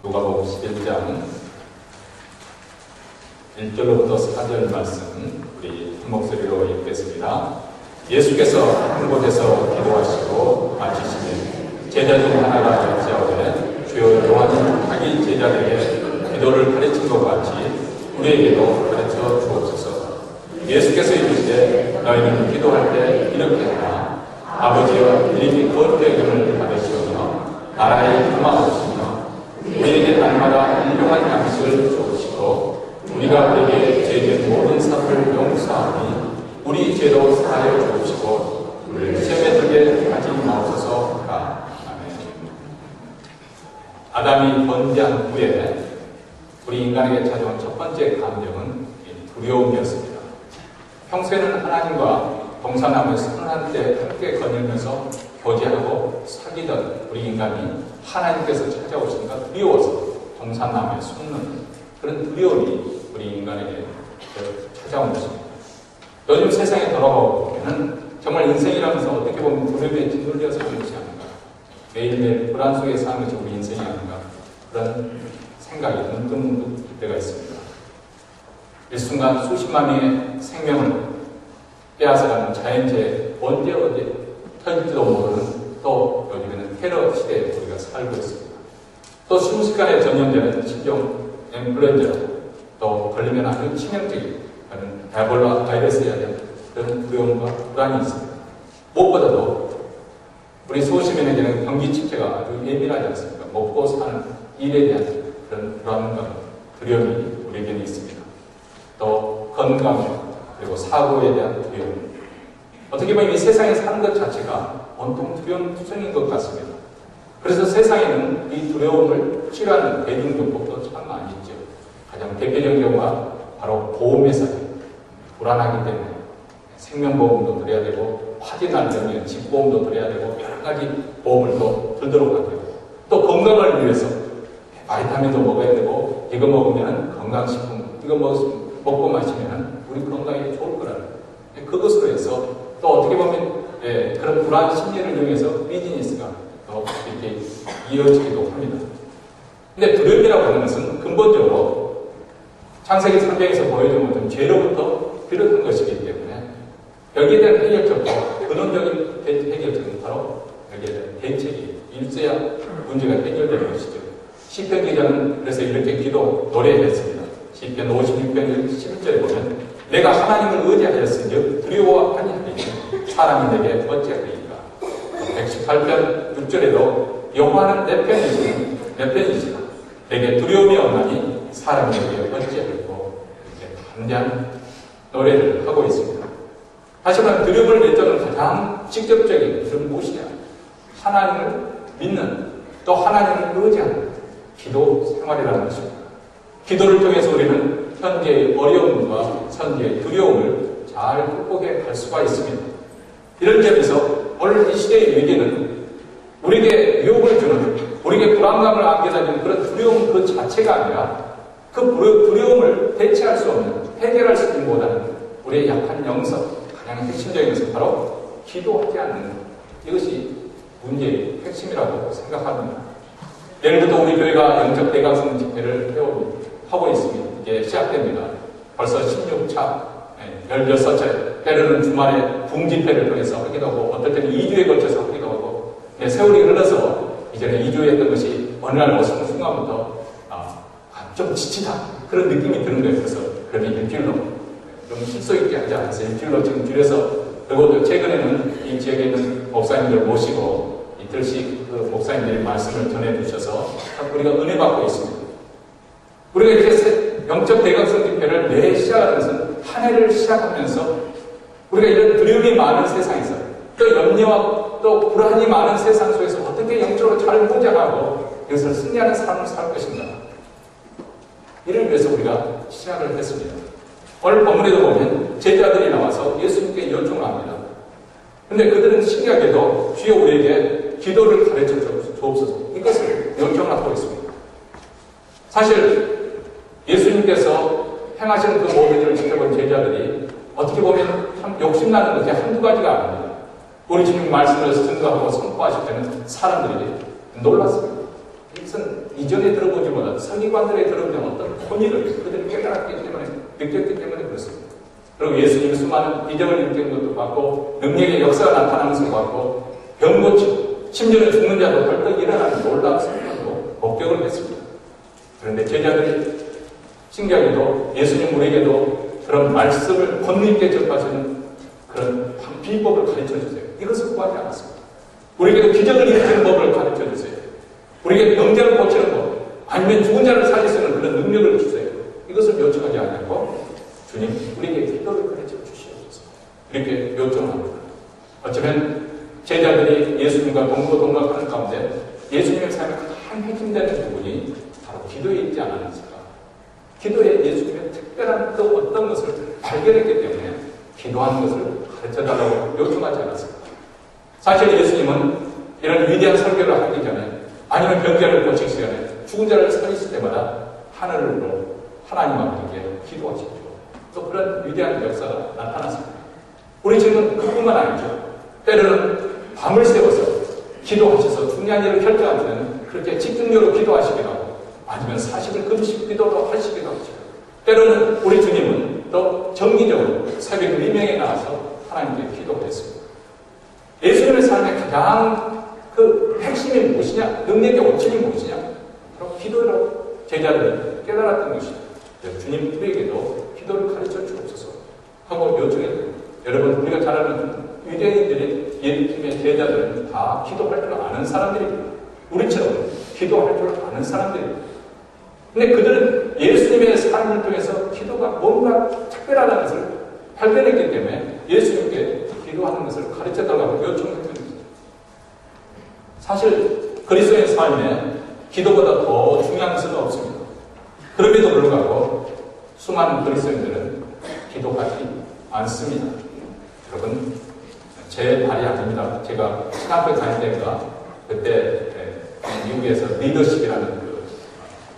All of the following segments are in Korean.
누가복음 11장 1절로부터 4절 말씀 우리 한 목소리로 읽겠습니다. 예수께서 한 곳에서 기도하시고 마치시니 제자 중 하나가 여짜오되 주여 요한은 자기 제자들에게 기도를 가르친 것 같이 우리에게도 가르쳐 주옵소서. 예수께서 이르시되 너희는 기도할 때 이렇게 하라. 아버지여 이름이 거룩의 이름을 받으시오며 나라의 임하옵시며 우리에게 날마다 일용할 양식을 주옵시고 우리가 그에게 죄진 모든 사람을 용서하니 우리 죄도 사하여 주옵시고 우리를 시험에 들게 하지 마옵소서 하라. 아멘. 아담이 번제한 후에 우리 인간에게 찾아온 첫 번째 감정은 두려움이었습니다. 평소에는 하나님과 동산나무의 선한 때 함께 거닐면서 교제하고 사귀던 우리 인간이 하나님께서 찾아오시니까 두려워서 동산나무에 숨는 그런 두려움이 우리 인간에게 찾아온 것입니다. 요즘 세상에 돌아보면 정말 인생이라면서 어떻게 보면 두려움에 짓눌려서 하는 것이 아닌가, 매일매일 불안 속에 사는 것이 우리 인생이 아닌가, 그런 생각이 문득문득 들 때가 있습니다. 일순간 수십만 명의 생명을 빼앗아가는 자연재해 언제 터질지도 모르는, 또 요즘에는 테러 시대에 우리가 살고 있습니다. 또 순식간에 전염되는 신종 인플루엔자, 또 걸리면 아주 치명적인 그런 에볼라 바이러스에 대한 그런 두려움과 불안이 있습니다. 무엇보다도 우리 소시민에게는 경기 침체가 아주 예민하지 않습니까? 먹고 사는 일에 대한 그런 불안과 두려움이 우리에게는 있습니다. 또 건강, 그리고 사고에 대한 두려움. 어떻게 보면 이 세상에 사는 것 자체가 온통 두려움 투성인 것 같습니다. 그래서 세상에는 이 두려움을 치료하는 대중요법도 참 많이 있죠. 가장 대표적인 경우가 바로 보험회사입니다. 불안하기 때문에 생명보험도 들어야 되고, 화재 날려면 집보험도 들어야 되고, 여러 가지 보험을 또 들도록 하게 되고, 또 건강을 위해서 바이타민도 먹어야 되고, 이거 먹으면 건강식품, 이거 먹고 마시면 우리 건강에 좋을 거라는, 그것으로 해서 또 어떻게 보면 그런 불안 심리를 이용해서 비즈니스가 또 이렇게 이어지기도 합니다. 근데 두려움이라고 하는 것은 근본적으로 창세기 3장에서 보여준 것은 죄로부터 비롯한 것이기 때문에 여기에 대한 해결책도 근원적인 해결책은 바로 여기에 대한 대책이 있어야 문제가 해결되는 것이죠. 시편 기자는 그래서 이렇게 노래했습니다. 시편 56편 11절에 보면 내가 하나님을 의지하였으니 두려워하니 하리니 사람이 내게 어찌하리이까. 118편 6절에도 여호와는 내 편이시라 내게 두려움이 없나니 사람이 내게 어찌하리고, 이렇게 담대한 노래를 하고 있습니다. 하지만 두려움을 내쫓는 가장 직접적인 그런 무엇이냐, 하나님을 믿는, 또 하나님을 의지하는 기도 생활이라는 것입니다. 기도를 통해서 우리는 현재의 어려움과 현재의 두려움을 잘 극복해 갈 수가 있습니다. 이런 점에서 오늘 이 시대의 위기는 우리에게 유혹을 주는, 우리에게 불안감을 안겨다주는 그런 두려움 그 자체가 아니라 그 두려움을 대체할 수 없는, 해결할 수 있는 보다는 우리의 약한 영성, 가장 핵심적인 것은 바로 기도하지 않는 것. 이것이 문제의 핵심이라고 생각합니다. 내일부터 우리 교회가 영적 대각성 집회를 하고 있습니다. 이제 시작됩니다. 벌써 16차, 16차례, 때로는 주말에 붕집회를 통해서 하기도 하고, 어떨 때는 2주에 걸쳐서 하기도 하고, 세월이 흘러서 이전에 2주 했던 것이 어느 날 오는 순간부터 좀 지치다, 그런 느낌이 드는 거예요. 그래서 그러면 일주일로 좀 실속 있게 하지 않았어요. 일주일로 지금 줄여서, 그리고 최근에는 이 지역에 있는 목사님들 모시고 이틀씩 그 목사님들이 말씀을 전해주셔서 우리가 은혜 받고 있습니다. 우리가 이렇게 영적 대각성 집회를 매 시작하는 것은 한 해를 시작하면서 우리가 이런 두려움이 많은 세상에서, 또 염려와 또 불안이 많은 세상 속에서 어떻게 영적으로 잘 보장하고 이것을 승리하는 삶을 살 것인가, 이를 위해서 우리가 시작을 했습니다. 오늘 본문에도 보면 제자들이 나와서 예수님께 요청을 합니다. 그런데 그들은 신기하게도 주여 우리에게 기도를 가르쳐 주옵소서, 이것을 요청을 하고 있습니다. 사실 예수님께서 행하시는 그 모든 일을 지켜본 제자들이 어떻게 보면 참 욕심나는 것이 한두 가지가 아닙니다. 우리 주님 말씀을 증거하고 선포하실 때는 사람들이 놀랐습니다. 이것은 이전에 들어보지 못한 서기관들의 들어보지 못한 권위를 그들이 깨달았기 때문에 느꼈기 때문에 그렇습니다. 그리고 예수님이 수많은 기적을 일으킨 것도 봤고 능력의 역사가 나타나는 것을 봤고 병 고치고 심지어는 죽는 자도 벌떡 일어나는 놀라운 사건도 목격을 했습니다. 그런데 제자들이 신기하게도 예수님 우리에게도 그런 말씀을 권위 있게 접하시는 그런 비법을 가르쳐 주세요. 이것을 구하지 않았습니다. 우리에게도 기적을 일으키는 법을 가르쳐 주세요. 우리에게 병자를 고치는 법, 아니면 죽은 자를 살릴 수 있는 그런 능력을 주세요. 이것을 요청하지 않았고 주님 우리에게 기도를 가르쳐 주시옵소서 이렇게 요청합니다. 어쩌면 제자들이 예수님과 동거동락하는 가운데 예수님의 삶의 가장 핵심되는 부분이 바로 기도에 있지 않았을까. 기도에 예수님의 특별한 그 어떤 것을 발견했기 때문에 기도하는 것을 가르쳐달라고 요청하지 않았을까. 사실 예수님은 이런 위대한 설교를 하기 전에 아니면 병자를 고치기 전에 죽은 자를 살리실 때마다 하늘로 하나님 아버지께 기도하시죠. 또 그런 위대한 역사가 나타났습니다. 우리 지금은 그뿐만 아니죠. 때로는 밤을 새워서 기도하셔서 중요한 일을 결정하시는 그렇게 집중력으로 기도하시기도 하고 아니면 40일 금식 기도도 하시기도 하죠. 때로는 우리 주님은 또 정기적으로 새벽 미명에 나와서 하나님께 기도했습니다. 예수님의 삶의 가장 그 핵심이 무엇이냐? 능력의 원천이 무엇이냐? 바로 기도로 제자들이 깨달았던 것이죠. 주님 우리에게도 기도를 가르쳐 주옵소서 하고 요청했습니다. 여러분 우리가 잘 아는 유대인들의 예수님의 제자들은 다 기도할 줄 아는 사람들입니다. 우리처럼 기도할 줄 아는 사람들입니다. 근데 그들은 예수님의 삶을 통해서 기도가 뭔가 특별하다는 것을 발견했기 때문에 예수님께 기도하는 것을 가르쳐달라고 요청했던 것입니다. 사실 그리스도의 삶에 기도보다 더 중요한 것은 없습니다. 그럼에도 불구하고 수많은 그리스도인들은 기도하지 않습니다. 여러분 제 말이 아닙니다. 제가 신학교 다닐 때인가 그때 미국에서 리더십이라는 그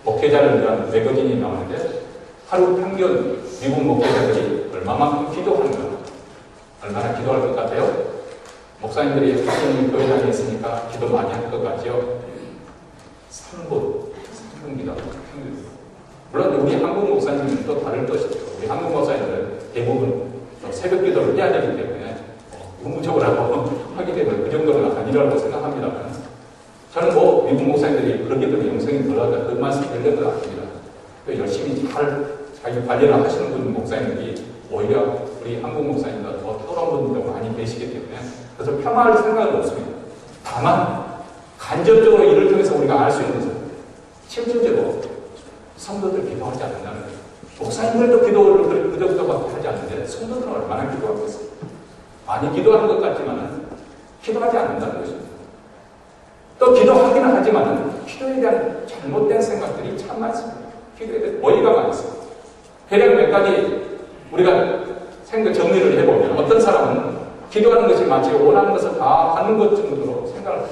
목회자를 위한 매거진이 나오는데 하루 평균 미국 목회자들이 얼마만큼 기도하는가, 얼마나 기도할 것 같아요? 목사님들이 하나님 교회당에 있으니까 기도 많이 할 것 같죠? 3분 기도. 물론 우리 한국 목사님은 또 다를 것이죠. 우리 한국 목사님들은 대부분 새벽 기도를 해야 되기 때문에 의무적으로 하기 때문에 그 정도는 아니라고 생각합니다만 저는 뭐 미국 목사님들이 그렇기 때문에 영성이 덜하다 그 말씀 드리는 건 아닙니다. 또 열심히 잘 자기 관리를 하시는 분 목사님들이 오히려 우리 한국 목사님보다 더 탁월한 분들도 많이 계시기 때문에 그래서 폄하할 생각은 없습니다. 다만 간접적으로 이를 통해서 우리가 알 수 있는 것은 실질적으로 성도들 기도하지 않는다는 거예요. 목사님들도 기도를 그저그저밖에 하지 않는데 성도들은 얼마나 기도하겠어요? 많이 기도하는 것 같지만 기도하지 않는다는 것입니다. 또 기도하기는 하지만 기도에 대한 잘못된 생각들이 참 많습니다. 기도에 대한 오해가 많습니다. 대략 몇 가지 우리가 생각 정리를 해보면 어떤 사람은 기도하는 것이 마치 원하는 것을 다 하는 것 정도로 생각을 해요.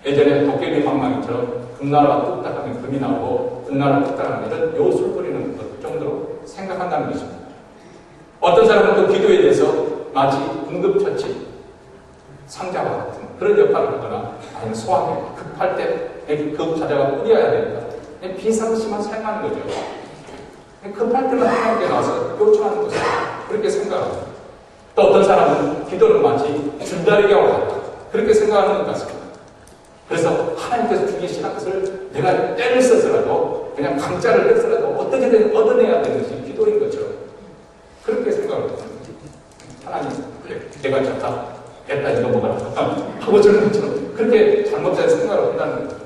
예전에 도깨비 방망이처럼 금나라 뚝딱 하면 금이 나오고 은나라 뚝딱 하면 이런 요술 부리는 것 정도로 생각한다는 것입니다. 어떤 사람은 또 기도에 대해서 마치 응급처치, 상자와 같은 그런 역할을 하거나 아니면 소화기, 급할 때 그 과자가 뿌려야 된다. 비상시만 사용하는 거죠. 급할 때만 하나님께 나와서 요청하는 것을 그렇게 생각합니다. 또 어떤 사람은 기도는 마치 줄다리기와 같다. 그렇게 생각하는 것 같습니다. 그래서 하나님께서 주시는 것을 내가 때를 써서라도 그냥 강짜를 내서라도 어떻게든 얻어내야 되는 것이 기도인 것처럼 그렇게 생각을 합니다. 하나님, 그래, 내가 좋다. 됐다, 이거 먹어라. 하고 저는 것처럼 그렇게 잘못된 생각을 한다는 거죠.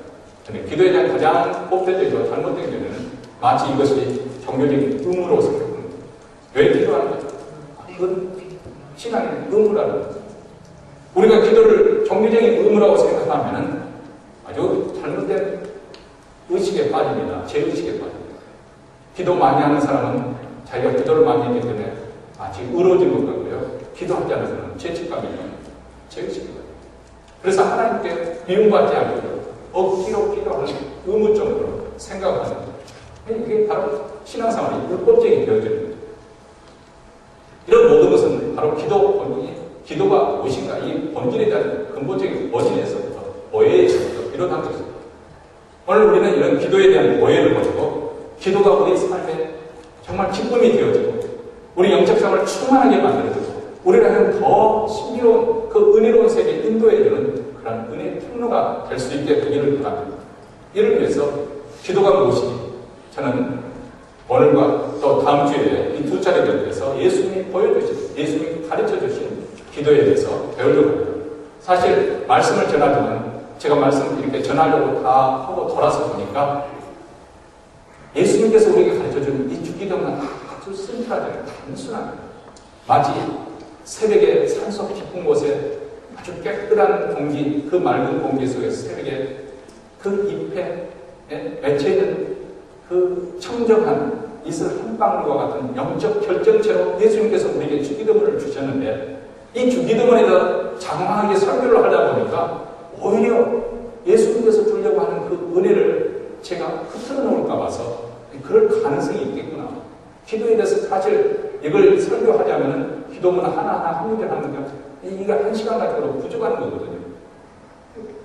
기도에 대한 가장 보편적이고 잘못된 경우는 마치 이것이 종교적인 의무로 생각합니다. 왜 기도하는 거죠? 그건 신앙의 의무라는 거죠. 우리가 기도를 종교적인 의무라고 생각하면 아주 잘못된 의식에 빠집니다. 죄의식에 빠집니다. 기도 많이 하는 사람은 자기가 기도를 많이 했기 때문에 마치 의로워진 것 같고요. 기도하지 않는 사람은 죄책감이 있는 죄의식입니다. 그래서 하나님께 미움받지 않고 억지로 기도하는 의무적으로 생각하는 거예요. 이게 바로 신앙생활이 율법적인 되어집니다. 이런 모든 것은 바로 기도 본인이 기도가 무엇인가 이 본질에 대한 근본적인 원인에서부터 오해에서부터 비롯한 것입니다. 여러분들은 이런 기도에 대한 오해를 가지고 기도가 우리 삶에 정말 기쁨이 되어지고 우리 영적 생활을 충만하게 만들어주고 우리를 하여금 더 신비로운 그 은혜로운 세계에 인도해주는 그런 은혜의 통로가 될 수 있게 되기를 바랍니다. 이를 위해서 기도가 무엇인지 저는 오늘과 또 다음 주에 이 두 차례 연대해서 예수님이 보여주신, 예수님이 가르쳐주신 기도에 대해서 배우려고 합니다. 사실 말씀을 전하지만 제가 말씀을 이렇게 전하려고 다 하고 돌아서 보니까 예수님께서 우리에게 가르쳐주는 이 주기도는 아주 심플하잖아요. 단순합니다. 마치 새벽에 산속 깊은 곳에 아주 깨끗한 공기, 그 맑은 공기 속에서 새벽에 그 잎에 맺혀있는 그 청정한 이슬 한 방울과 같은 영적 결정체로 예수님께서 우리에게 주기도문을 주셨는데 이 주기도문에다 장황하게 설교를 하다 보니까 오히려 예수님께서 주려고 하는 그 은혜를 제가 흐트러 놓을까 봐서 그럴 가능성이 있겠구나. 기도에 대해서 사실 이걸 설교하자면 기도문 하나하나 한 문제 하는 게 이게 한 시간 가지고 부족한 거거든요.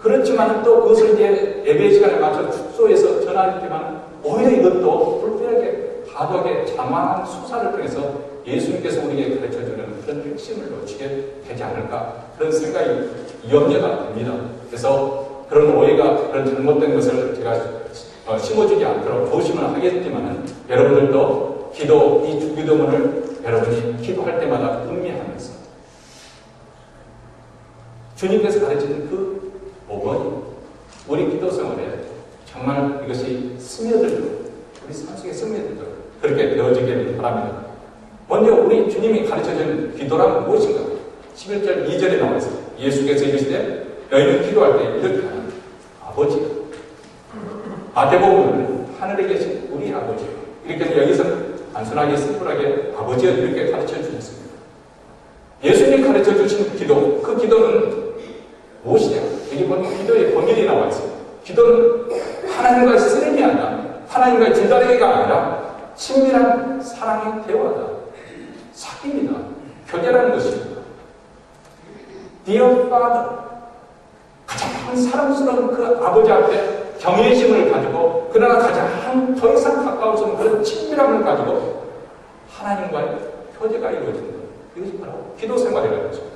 그렇지만 또 그것을 이제 예배 시간에 맞춰 축소해서 전하지만 오히려 이것도 불필요하게 가덕의 장황한 수사를 통해서 예수님께서 우리에게 가르쳐주는 그런 핵심을 놓치게 되지 않을까 그런 생각이 염려가 됩니다. 그래서 그런 오해가 그런 잘못된 것을 제가 심어주지 않도록 조심을 하겠지만 여러분들도 기도, 이 주기도문을 여러분이 기도할 때마다 음미하면서 주님께서 가르치는 그 5번이 우리 기도 생활에 정말 이것이 스며들도록 우리 삶 속에 스며들도록 그렇게 되어지기를 바랍니다. 먼저 우리 주님이 가르쳐준 기도란 무엇인가? 11절 2절에 나와 있습니다. 예수께서 이르시되 너희는 기도할 때 이렇게 하는 아버지. 마태복음은 하늘에 계신 우리 아버지. 이렇게 여기서는 단순하게 심플하게 아버지가 이렇게 가르쳐 주셨습니다. 예수님이 가르쳐 주신 기도, 그 기도는 무엇이냐? 여기 보면 기도의 본질이 나와 있습니다. 기도는 하나님과의 쓰임이 아니라 하나님과의 줄다리기가 아니라 친밀한 사랑의 대화다. 사귑이다. 교제라는 것입니다. Dear Father, 가장 사랑스러운 그 아버지 앞에 경외심을 가지고 그러나 가장 더 이상 가까울 수 없는 그런 친밀함을 가지고 하나님과의 교제가 이루어진다. 이것이 바로 기도 생활이라는 것입니다.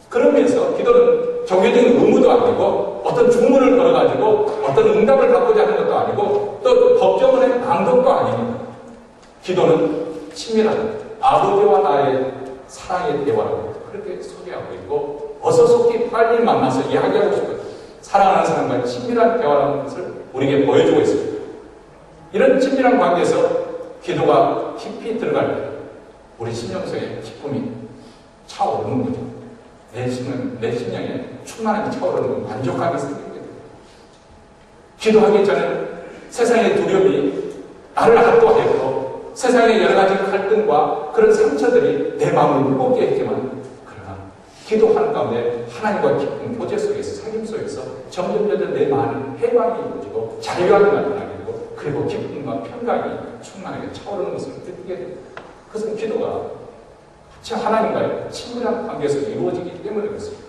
그러면서 기도는 종교적인 의무도 아니고 어떤 주문을 걸어가지고 어떤 응답을 받고자 하는 것도 아니고 또 법정문의 낭독도 아닙니다. 기도는 친밀한 아버지와 나의 사랑의 대화라고 그렇게 소개하고 있고 어서 속히 빨리 만나서 이야기하고 싶어요. 사랑하는 사람과의 친밀한 대화라는 것을 우리에게 보여주고 있습니다. 이런 친밀한 관계에서 기도가 깊이 들어갈 때 우리 심령 속에 기쁨이 차오르는 거죠. 내 심령에 충만하게 차오르는 만족감이 생기게 됩니다. 기도하기 전에 세상의 두려움이 나를 압도하였고 세상의 여러 가지 갈등과 그런 상처들이 내 마음을 무겁게 했지만 그러나 기도하는 가운데 하나님과 깊은 교제 속에서 사귐 속에서 점점 내 마음이 해방이 이루어지고 자유함이 나타나게 되고 그리고 기쁨과 평강이 충만하게 차오르는 것을 느끼게 됩니다. 그것은 기도가 하나님과의 친밀한 관계에서 이루어지기 때문에 그렇습니다.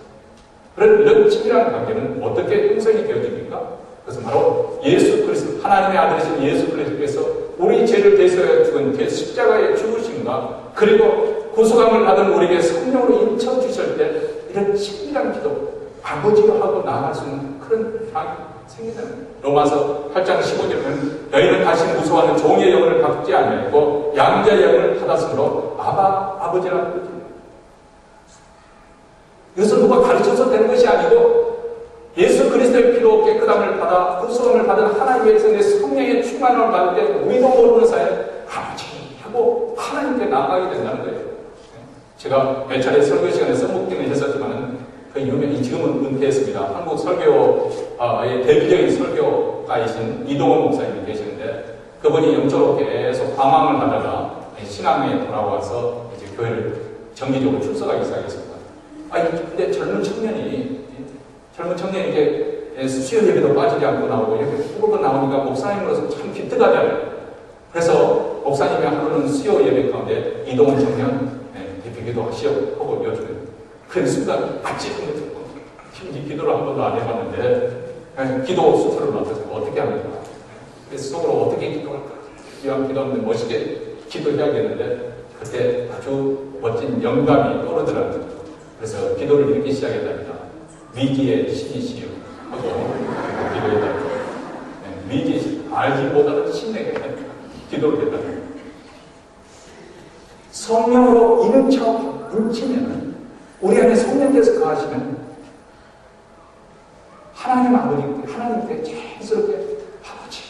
그런 이런 친밀한 관계는 어떻게 형성이 되어집니까? 그것은 바로 예수 그리스도 하나님의 아들이신 예수 그리스도께서 우리 죄를 대속하여 죽은 십자가의 죽으심과 그리고 구속함을 받은 우리에게 성령으로 인쳐 주실 때 이런 친밀한 기도 아버지로 하고 나아갈 수 있는 그런 상황이 생긴다는 거예요. 로마서 8장 15절은 너희는 다시 무서워하는 종의 영을 받지 아니하고 양자의 영을 받았으므로 아버지라 부르짖는 이것은 누가 가르쳐서 되는 것이 아니고 예수 그리스도의 피로 깨끗함을 받아 구속함을 받은 하나님의 성의 성령의 충만함을 받을 때 우리도 모르는 사이에 아버지 하고 하나님께 나아가게 된다는 거예요. 제가 몇 차례 설교 시간에 써먹기는 했었지만 그 유명히 지금은 은퇴했습니다. 한국 설교의 대표적인 설교가이신 이동원 목사님이 계시는데 그분이 영적으로 계속 방황을 하다가 신앙에 돌아와서 이제 교회를 정기적으로 출석하기 시작했습니다. 근데 젊은 청년이 이렇게 수요 예배도 빠지지 않고 나오고 이렇게 후보가 나오니까 목사님으로서 참 기특하잖아요. 그래서 목사님이 하루는 수요 예배 가운데 이동원 청년 대표기도 하고 여주는 그 순간 같이 한번 듣고 기도를 한 번도 안 해봤는데 기도 수술을 맡아서 어떻게 합니까? 그래서 속으로 어떻게 기도할까? 이왕 기도하는데 멋있게 기도해야겠는데 그때 아주 멋진 영감이 떠오르더라고요. 그래서 기도를 이렇게 시작했답니다. 위기의 신이시여 하고 기도했답니다. 위기 알기보다는 신에게 기도를 했답니다. 성령으로 인치면 우리 안에 성령께서 거하시면 하나님께 자연스럽게 아버지.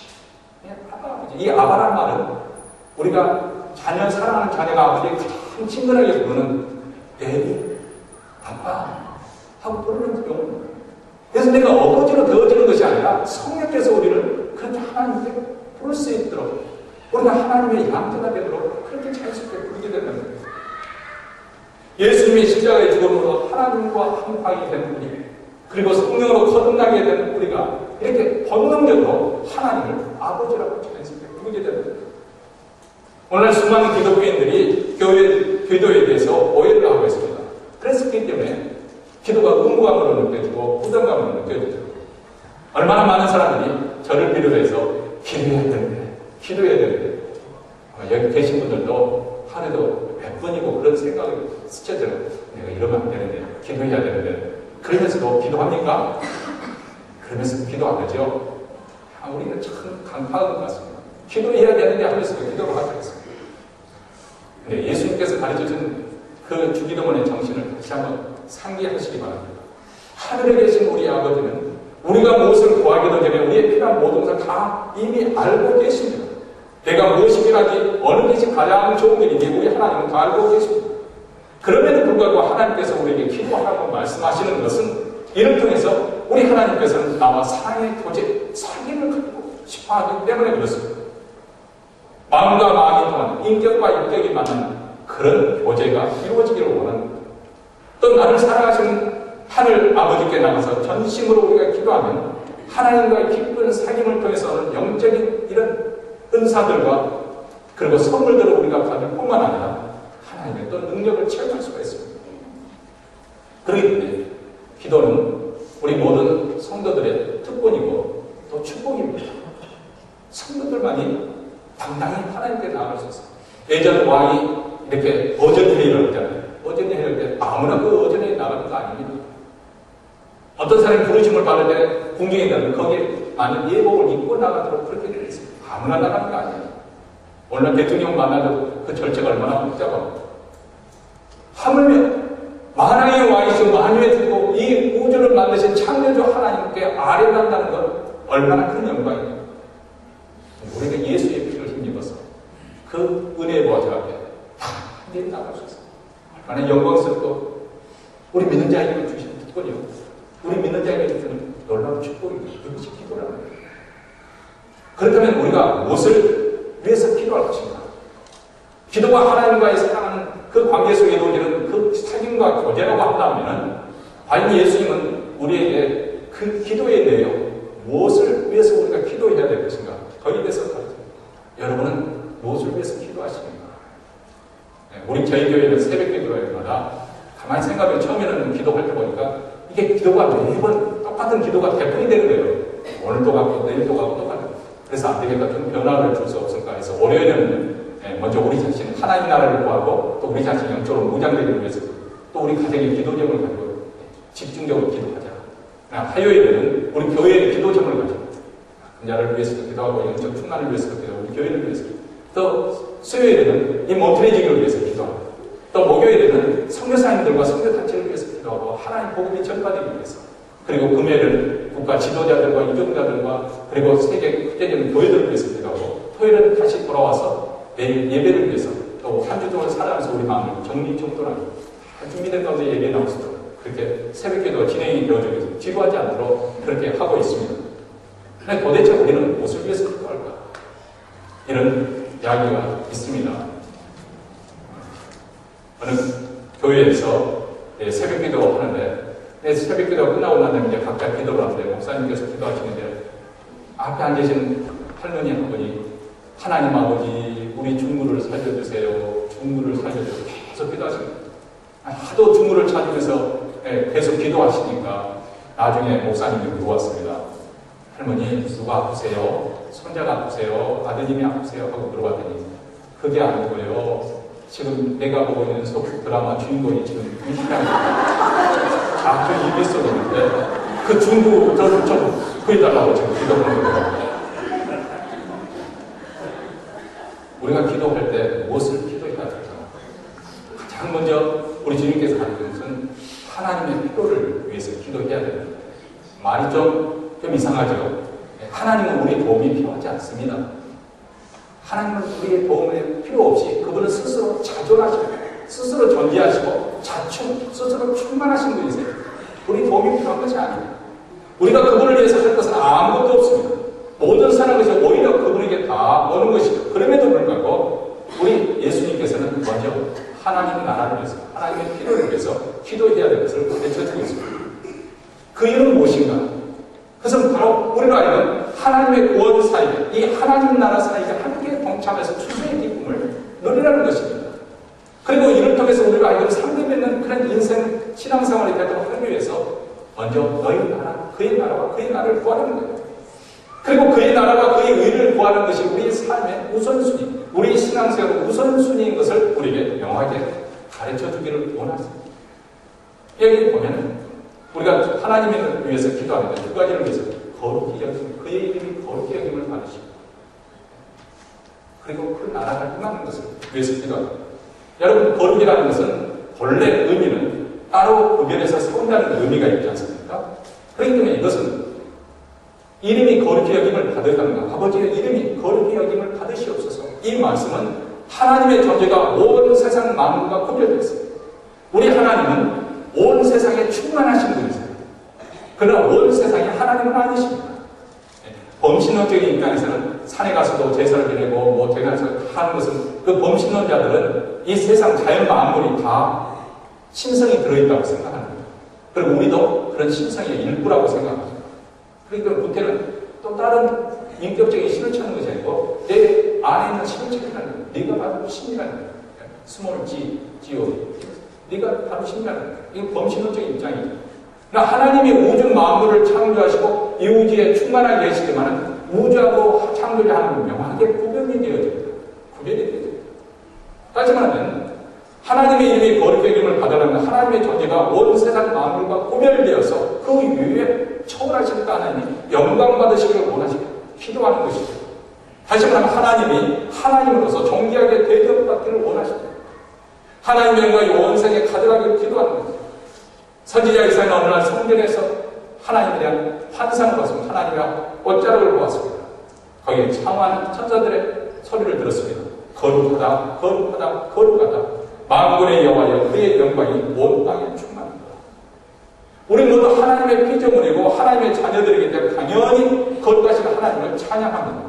이 아바란 말은 우리가 사랑하는 자녀가 아버지에게 가장 친근하게 부르는 데디, 아빠 하고 부르는 경우. 그래서 내가 어거지로 되어지는 것이 아니라 성령께서 우리를 그렇게 하나님께 부를 수 있도록 우리가 하나님의 양자가 되도록 그렇게 자연스럽게 부르게 된다는 거예요. 예수님의 십자가의 죽음으로 하나님과 한파하게 되는 우리, 그리고 성령으로 거듭나게 되는 우리가 이렇게 본능적으로 하나님을 아버지라고 자연스럽게 부르게 되는 거예요. 오늘 수많은 기독교인들이 기도에 대해서 오해를 하고 있습니다. 그렇기 때문에 기도가 의무감으로 느껴지고 부담감으로 느껴지죠. 얼마나 많은 사람들이 저를 비롯해서 기도해야 되는데 여기 계신 분들도 하루에도 몇 번이고 그런 생각이 스쳐져요. 내가 이러면 안 되는데, 기도해야 되는데. 그러면서도 기도합니까? 그러면서 기도 안 하죠? 우리는 참 강팍한 것 같습니다. 기도해야 되는데 하면서도 기도를 하지 않습니다. 근데 예수님께서 가르쳐준 그 주기도문의 정신을 다시 한번 상기하시기 바랍니다. 하늘에 계신 우리 아버지는 우리가 무엇을 구하기도 전에 우리의 필요한 모든 것을 다 이미 알고 계십니다. 내가 무엇이 필요한지, 어느 것이 가장 좋은 일인지 우리 하나님은 다 알고 계십니다. 그럼에도 불구하고 하나님께서 우리에게 기도하라고 말씀하시는 것은 이를 통해서 우리 하나님께서는 나와 사랑의 교제, 사귐을 갖고 싶어 하기 때문에 그렇습니다. 마음과 마음이 통하는, 인격과 인격이 맞는 그런 교제가 이루어지기를 원합니다. 또 나를 사랑하시는 하늘 아버지께 나가서 전심으로 우리가 기도하면 하나님과의 깊은 사귐을 통해서는 영적인 이런 은사들과 그리고 선물들을 우리가 받을 뿐만 아니라 하나님의 또 능력을 체험할 수가 있습니다. 그렇기 때문에 기도는 우리 모든 성도들의 특권이고 또 축복입니다. 성도들만이 당당히 하나님께 나아갈 수 있어요. 예전 왕이 이렇게 어전회의를 하잖아요. 어전회의를 때 아무나 그 어전회의에 나가는 거 아닙니다. 어떤 사람이 부르심을 받을 때 궁중에 가면 거기에 많은 예복을 입고 나가도록 그렇게 되어 있습니다. 아무나 나가는 거 아니에요. 오늘 대통령 만나도 그 절차가 얼마나 복잡합니까? 하물며 만왕의 왕이시고 만유에 두고 이 우주를 만드신 창조주 하나님께 아뢰한다는 것 얼마나 큰 영광이에요. 우리가 예수의 피를 힘입어서 그 은혜의 보좌 앞에 한데 나갈 수 있어요. 얼마나 영광스럽고 우리 믿는 자에게 주신 특권이요. 우리 믿는 자에게 주시는 놀라운 축복입니다. 이것이 기도라는 거예요. 그렇다면 우리가 무엇을 위해서 기도할 것인가? 기도가 하나님과의 사랑하는 그 관계 속에 이루어지는 그 사귐과 교제라고 한다면 과연 예수님은 우리에게 그 기도의 내용, 무엇을 위해서 우리가 기도해야 될 것인가? 거기에 대해서 가르쳐요. 여러분은 무엇을 위해서 기도하십니까? 저희 교회는 새벽 기도회마다 가만히 생각해 처음에는 기도할 때 보니까 이게 기도가 매번 똑같은 기도가 대부분이 되는 거예요. 오늘도 가고 내일도 가고 똑같은. 그래서 안 되겠다. 좀 변화를 줄 수 없을까 해서 월요일에는 먼저 우리 자신 하나님 나라를 구하고 또 우리 자신 영적으로 무장되기 위해서 또 우리 가정의 기도점을 가지고 집중적으로 기도하자. 화요일에는 우리 교회의 기도점을 가지고 자를 위해서도 기도하고 영적 충만을 위해서도 기도하고 우리 교회를 위해서 또 수요일에는 이 모트레이징을 위해서 기도하고 또 목요일에는 선교사님들과 선교단체를 위해서 기도하고 하나님 복음이 전파되기 위해서 그리고 금요일은 국가 지도자들과 이종자들과 그리고 세계 국제적인 교회들을 위해서 기도하고 토요일은 다시 돌아와서 내일 예배를 위해서 또 한 주 동안 살아가면서 우리 마음을 정리정돈하고 준비된 가운데 예배에 나올 수 있도록 그렇게 새벽 기도가 진행이 되어지고 있습니다. 지루하지 않도록 그렇게 하고 있습니다. 근데 도대체 우리는 무엇을 위해서 기도할까? 이런 이야기가 있습니다. 어느 교회에서 새벽 기도 하는데 새벽 기도가 끝나고 나면 이제 각자 기도를 하는데 목사님께서 기도하시는데 앞에 앉으신 할머니 아버지 하나님 아버지 우리 중물을 살려주세요. 중물을 살려주세요. 계속 기도하십니다. 하도 중물을 찾으면서 계속 기도하시니까 나중에 목사님이 물어봤습니다. 할머니 누가 아프세요? 손자가 아프세요? 아드님이 아프세요? 하고 물어봤더니 그게 아니고요. 지금 내가 보고 있는 드라마 주인공이 지금 위기라는 아주 입이 쏟았는데 그 중국 저를 좀 구해달라고 지금 기도하는 거예요. 우리가 기도할 때 무엇을 기도해야 될까? 가장 먼저 우리 주님께서 하는 것은 하나님의 필요를 위해서 기도해야 됩니다. 말이 좀 이상하죠? 하나님은 우리 도움이 필요하지 않습니다. 하나님은 우리의 도움이 필요 없이 그분은 스스로 자존하시고 스스로 존재하시고 스스로 충만하신 분이세요. 우리 도움이 필요한 것이 아닙니다. 우리가 그분을 위해서 할 것은 아무것도 없습니다. 모든 사는 것이 오히려 그분에게 다 오는 것이죠. 그럼에도 불구하고 우리 예수님께서는 먼저 하나님 나라를 위해서 하나님의 필요를 위해서 기도해야 될 것을 가르쳐주고 있습니다. 그 이유는 무엇인가? 그것은 바로 우리로 하여금 하나님의 구원 사이에 이 하나님 나라 사이에 함께 동참해서 추수의 기쁨을 누리라는 것입니다. 그리고 이를 통해서 우리로 하여금 상대받는 그런 인생 신앙생활이 되도록 하기 위해서 먼저 너희 나라, 그의 나라와 그의 나라를 구하는 거예요. 그리고 그의 나라와 그의 의를 구하는 것이 우리의 삶의 우선순위, 우리의 신앙생활의 우선순위인 것을 우리에게 명확하게 가르쳐주기를 원하십니다. 여기 보면 우리가 하나님을 위해서 기도하는데 두 가지를 위해서 거룩히 여김, 그의 이름이 거룩히 여김을 받으시고 그리고 그 나라가 임하는 것을 위해서 기도합니다. 여러분, 거룩이라는 것은 본래 의미는 따로 구별해서 세운다는 의미가 있지 않습니까? 그렇기 때문에 이것은 이름이 거룩히 여김을 받으라는 아버지의 이름이 거룩히 여김을 받으시옵소서. 이 말씀은 하나님의 존재가 온 세상 만물과 구별되어 있습니다. 우리 하나님은 온 세상에 충만하신 분이세요. 그러나 온 세상이 하나님은 아니십니다. 범신론적인 입장에서는 산에 가서도 제사를 지내고 제가서 하는 것은 그 범신론자들은 이 세상 자연 만물이 다 신성이 들어있다고 생각합니다. 그리고 우리도 그런 신성의 일부라고 생각합니다. 그러니까 부패는 또 다른 인격적인 신을 찾는 것이 아니고 내 안에 있는 신을 찾는 거예요. 네가 바로 신이라는 거예요. 스몰 G.O. 네가 바로 신이라는 거예요. 이거 범신론적인 입장이죠. 그러나 하나님이 우주 만물을 창조하시고 이 우주에 충만하게 계시지만 우주하고 창조를 하는 건 명확하게 구별이 되어집니다. 구별이 되어집니다. 다시 말하면 하나님의 이름이 거룩히 여김을 받으려면 하나님의 존재가 온 세상 만물과 구별되어서 그 위에 초월하실 하나님이 영광 받으시기를 원하시고 기도하는 것이죠. 다시 말하면 하나님이 하나님으로서 존귀하게 대접받기를 원하십니다. 하나님의 영광이 온 세상에 가득하게 기도하는 것이죠. 선지자 이사야는 어느 날 성전에서 하나님에 대한 환상을 봤습니다. 하나님과 옷자락을 보았습니다. 거기에 창화한 천사들의 소리를 들었습니다. 거룩하다, 거룩하다, 거룩하다. 만군의 여호와여 그의 영광이 온 땅에 충만합니다. 우리 모두 하나님의 피조물이고 하나님의 자녀들이기 때문에 당연히 거룩하신 하나님을 찬양합니다.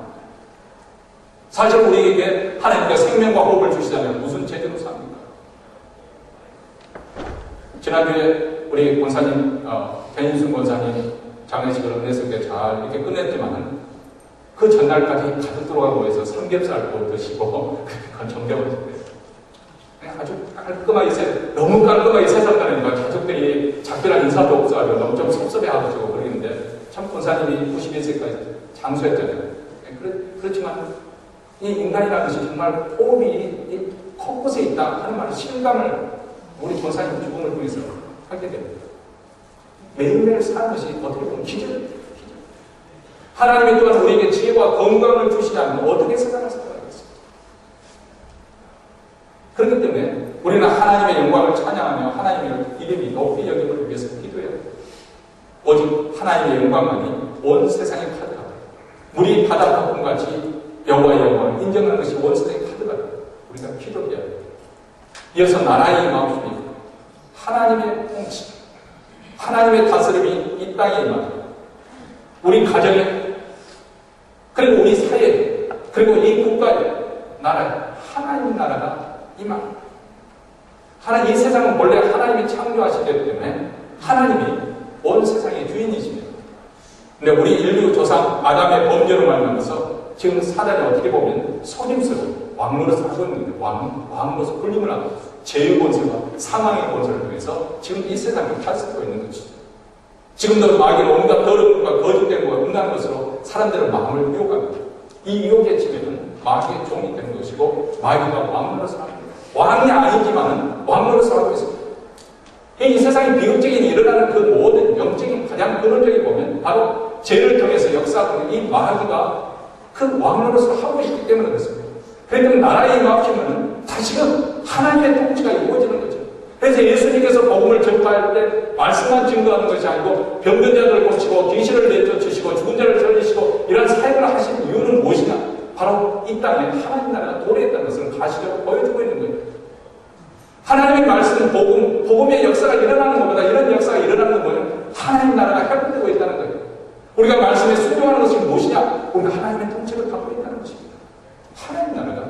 사실 우리에게 하나님께서 생명과 호흡을 주시자면 무슨 제대로 삽니까? 지난주에 우리 권사님, 변인순 권사님 장례식을 은혜스럽게 잘 이렇게 끝냈지만 그 전날까지 가족들과 모여서 삼겹살도 드시고 그건 정겨웠어요. 아주 깔끔하게 너무 깔끔하게 세상가니까 가족들이 작별한 인사도 없어가지고 너무 좀 섭섭해하고 그러는데 참 권사님이 91세까지 장수했잖아요. 그렇지만 이 인간이라는 것이 정말 호흡이 이 코끝에 있다 하는 말을 실감을 우리 권사님 죽음을 통해서 하게 됩니다. 매일매일 사는 것이 어떻게 보면 기적입니다. 하나님이 또한 우리에게 지혜와 건강을 주시지 않으면 어떻게 세상을 살아가겠습니까? 그렇기 때문에 우리는 하나님의 영광을 찬양하며 하나님의 이름이 높이 여김을 위해서 기도해야 합니다. 오직 하나님의 영광만이 온 세상에 가득하다. 물이 바닷가뿐 같이 여호와의 영광을 인정하는 것이 온 세상에 가득하다. 우리가 기도해야 합니다. 이어서 나라의 마음이 하나님의 통치, 하나님의 다스림이 이 땅에 임하다. 우리 가정에, 그리고 우리 사회에, 그리고 이 국가에, 나라에 하나님 나라가 임합니다. 이 세상은 원래 하나님이 창조하시기 때문에 하나님이 온 세상의 주인이십니다. 근데 우리 인류 조상 아담의 범죄로 말미암아서 지금 사단이 어떻게 보면 속임수로 왕노릇을 하고 있는데 왕으로서 군림을 하고 죄의 본세와 사망의 본세를 통해서 지금 이 세상을 다스리고 있는 것이죠. 지금도 마귀는 온갖 더러움과 거짓된 것과 음란 것으로 사람들의 마음을 유혹합니다. 이 유혹에 치면은 마귀의 종이 되는 것이고 마귀가 왕노릇을 합니다. 왕이 아니지만은 왕노릇을 하고 있습니다. 이 세상에 비극적인 일어나는 그 모든 영적인 가장 근원적인 보면 바로 죄를 통해서 역사하는 이 마귀가 그 왕노릇을 하고 있기 때문에 그렇습니다. 그러니까 나라에 임하시면은 다시금 하나님의 통치가 이루어지는 거죠. 그래서 예수님께서 복음을 전파할 때 말씀만 증거하는 것이 아니고 병든 자들을 고치고 귀신을 내쫓으시고 죽은 자를 살리시고 이러한 사역을 하신 이유는 무엇이냐? 바로 이 땅에 하나님 나라가 도래했다는 것을 가시적으로 보여주고 있는 거예요. 하나님의 말씀, 복음의 역사가 일어나는 것보다 이런 역사가 일어나는 것은 하나님 나라가 회복되고 있다는 거예요. 우리가 말씀에 순종하는 것이 무엇이냐? 우리가 하나님의 통치를 갖고 있다는 것입니다. 하나님 나라가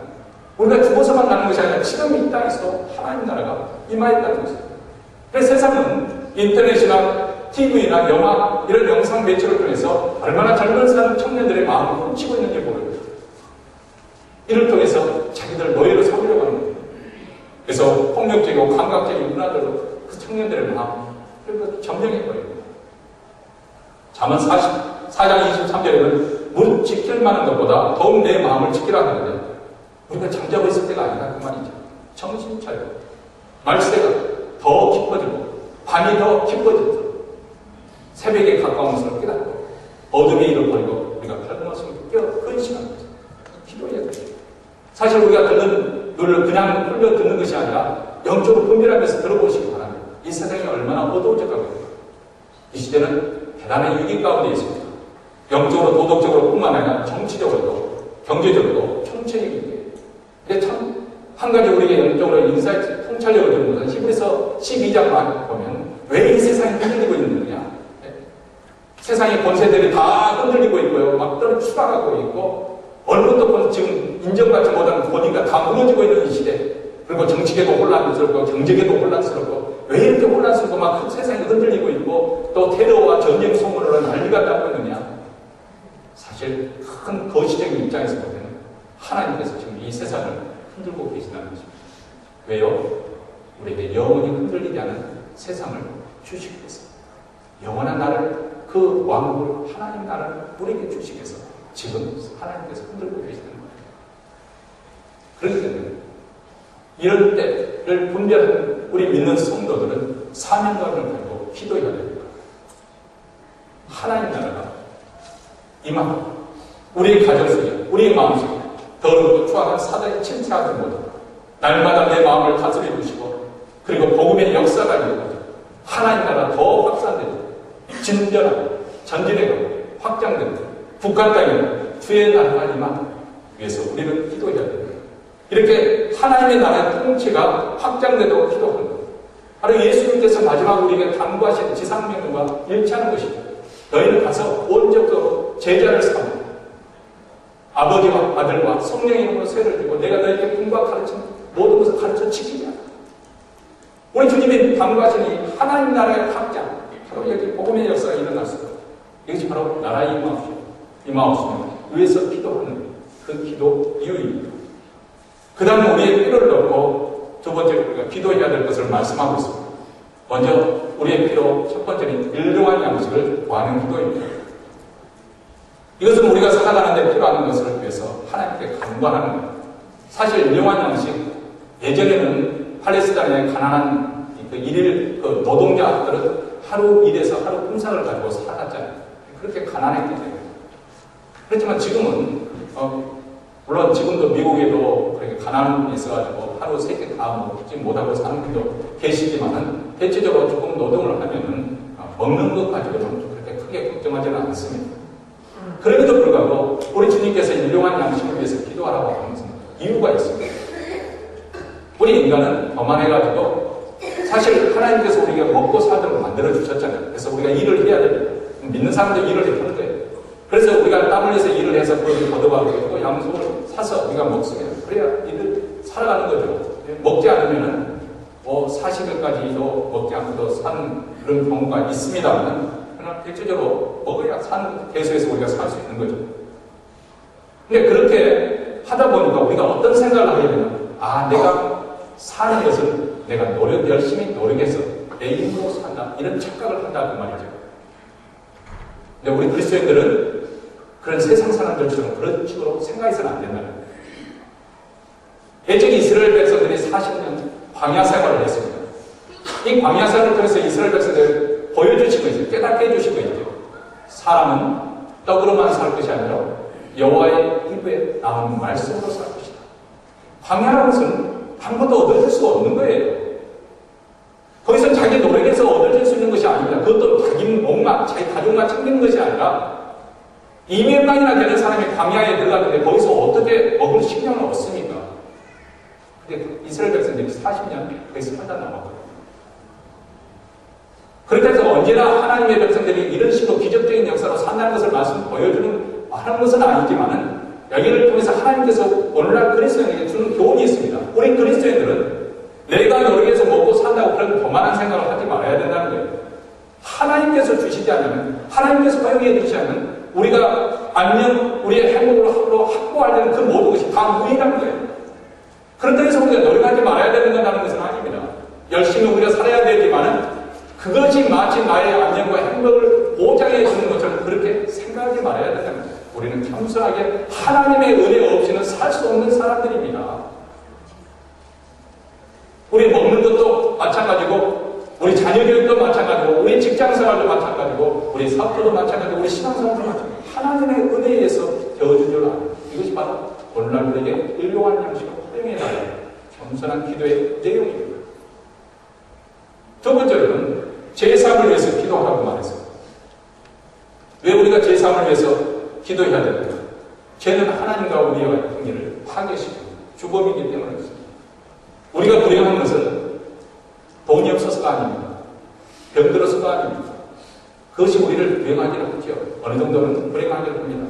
우리가 죽어서만 가는 것이 아니라 지금 이 땅에서 하나님 나라가 임하였다는 것입니다. 그래서 세상은 인터넷이나 TV나 영화 이런 영상 매체를 통해서 얼마나 젊은 사람 청년들의 마음을 훔치고 있는지 모릅니다. 이를 통해서 자기들 노예로 삼으려고 하는 거예요. 그래서 폭력적이고 감각적인 문화들로 그 청년들의 마음을 점령해버립니다. 잠언 4장 23절에는 무릇 지킬 만한 것보다 더욱 내 마음을 지키라 하는데 우리가 잠자고 있을 때가 아니라 그 말이죠. 정신 차려. 말세가 더 깊어지고 밤이 더 깊어지고 새벽에 가까운 것을 깨닫고 어둠의 일을 버리고 우리가 밝은 것을 깨어 그 시간입니다. 기도해야 돼요. 사실 우리가 듣는 노래를 그냥 흘려 듣는 것이 아니라 영적으로 분별하면서 들어보시기 바랍니다. 이 세상이 얼마나 어두워져 가고 있습니다. 이 시대는 대단한 위기 가운데 있습니다. 영적으로 도덕적으로 뿐만 아니라 정치적으로도 경제적으로도 총체적인 근데 참 한 가지 우리가 영적으로 인사의 통찰력을 주는 것은 히브리서 12장만 보면 왜 이 세상이 흔들리고 있는 거냐? 세상의 권세들이 다 흔들리고 있고요. 막 추락하고 있고 어느 것도 지금 인정받지 못하는 권위가 다 무너지고 있는 이 시대. 그리고 정치계도 혼란스럽고 경제계도 혼란스럽고 왜 이렇게 혼란스럽고 막 세상이 흔들리고 있고 또 테러와 전쟁 소문으로 난리가 나고 있느냐? 사실 큰 거시적인 입장에서 보면 하나님께서 지금 이 세상을 흔들고 계신다는 것입니다. 왜요? 우리에게 영원히 흔들리지 않은 세상을 주시기 위해서 영원한 나라를 그 왕국을 하나님 나라를 우리에게 주시기 위해서 지금 하나님께서 흔들고 계시는 거예요. 그렇기 때문에 이런 때를 분별하는 우리 믿는 성도들은 사명감을 가지고 기도해야 됩니다. 하나님 나라가 임하고 우리의 가정 속에 우리의 마음 속에 더럽고 추악한 사단이 침체하지 못하고 날마다 내 마음을 다스려 주시고 그리고 복음의 역사가 일어나고 하나님 나라 더 확산되고 진전하고 전진해가고 확장되고 북한 땅에 주의 나라가 임하기 위해서 우리는 기도해야 됩니다. 이렇게 하나님의 나라의 통치가 확장되도록 기도합니다. 바로 예수님께서 마지막 우리에게 당부하신 지상명령과 일치하는 것이죠. 너희는 가서 온 적으로 제자를 삼아 아버지와 아들과 성령의 이름으로 세를 주고 내가 너희에게 분과 가르친 모든 것을 가르쳐 지키자. 우리 주님이 당부하신 이 하나님 나라의 확장, 바로 여기 복음의 역사가 일어났습니다. 이것이 바로 나라의 임하옵시며 위에서 기도하는 그 기도 이유입니다. 그 다음에 우리의 필요를 넣고 두 번째 우리가 기도해야 될 것을 말씀하고 있습니다. 먼저 우리의 필요 첫 번째는 일용할 양식을 구하는 기도입니다. 이것은 우리가 살아가는 데 필요한 것을 위해서 하나님께 간구하는 겁니다. 사실 일용할 양식, 예전에는 팔레스타인의 가난한 일일 노동자들은 하루 일해서 하루 품삯을 가지고 살았잖아요. 그렇게 가난했기 때문에. 그렇지만 지금은 물론 지금도 미국에도 그렇게 가난한 분이 있어가지고 하루 세 끼 다 먹지 못하고 사는 분도 계시지만은 대체적으로 조금 노동을 하면은 먹는 것 가지고는 그렇게 크게 걱정하지는 않습니다. 그럼에도 불구하고 우리 주님께서 일용할 양식을 위해서 기도하라고 하는 것은 이유가 있습니다. 우리 인간은 거만해가지고 사실 하나님께서 우리가 먹고 살도록 만들어주셨잖아요. 그래서 우리가 일을 해야 됩니다. 믿는 사람들 일을 해야 거예요. 그래서 우리가 땀 흘려서 일을 해서 그걸 걷어가고 양식을 사서 우리가 먹습니다. 그래야 일을 살아가는 거죠. 먹지 않으면은 40일까지도 먹지 않고도 사는 그런 경우가 있습니다만 그러나 대체적으로 먹어야 사는 계속해서 우리가 살 수 있는 거죠. 근데 그렇게 하다 보니까 우리가 어떤 생각을 하게 되면 내가 사는 것을 내가 열심히 노력해서 내 힘으로 산다 이런 착각을 한다 그 말이죠. 근데 우리 그리스도인들은 그런 세상 사람들처럼 그런 식으로 생각해서는 안 된다는 거예요. 예적이 이스라엘 백성들이 40년 광야 생활을 했습니다. 이 광야 생활을 통해서 이스라엘 백성들을 보여주시고 있어요. 깨닫게 해주시고 있죠. 사람은 떡으로만 살 것이 아니라 여호와의 입에 나오는 말씀으로 살 것이다. 광야라는 것은 아무것도 얻어질 수 없는 거예요. 거기서 자기 노력에서 얻어질 수 있는 것이 아닙니다. 그것도 자기 몸만, 자기 가족만 챙기는 것이 아니라 200만이나 되는 사람이 광야에 들어갔는데 거기서 어떻게 먹을 식량은 없습니까? 근데 이스라엘 백성들이 40년 거기서 살다 나왔거든요. 그렇게 해서 언제나 하나님의 백성들이 이런 식으로 기적적인 역사로 산다는 것을 말하는 것은 아니지만은 여기를 통해서 하나님께서 오늘날 그리스도인에게 주는 교훈이 있습니다. 우리 그리스도인들은 내가 노력해서 먹고 산다고 그런 거만한 생각을 하지 말아야 된다는 거예요. 하나님께서 주시지 않으면, 하나님께서 허용해 주시지 않으면 우리가 안녕, 우리의 행복으로 확보할 때는 그 모든 것이 다 무의라는 거예요. 그렇다고 해서 우리가 노력하지 말아야 된다는 것은 아닙니다. 열심히 우리가 살아야 되지만은 그것이 마치 나의 안녕과 행복을 보장해 주는 것처럼 그렇게 생각하지 말아야 된다는 거예요. 우리는 겸손하게 하나님의 은혜 없이는 살 수 없는 사람들입니다. 우리 먹는 것도 마찬가지고, 우리 자녀 교육도 마찬가지고, 우리 직장 생활도 마찬가지고, 우리 사업도 마찬가지고, 우리 신앙생활도 마찬가지고, 하나님의 은혜에 의해서 되어준 줄 알아요. 이것이 바로 오늘날 우리에게 일용할 양식을 활용해나가는 겸손한 기도의 내용입니다. 두 번째로는 제3을 위해서 기도하라고 말했습니다. 왜 우리가 제3을 위해서 기도해야 됩니까? 죄는 하나님과 우리와의 관계를 파괴시키고 주범이기 때문에 그렇습니다. 우리가 불행한 것은 돈이 없어서가 아닙니다. 병들어서가 아닙니다. 그것이 우리를 불행하게 하죠. 어느 정도는 불행하게 합니다.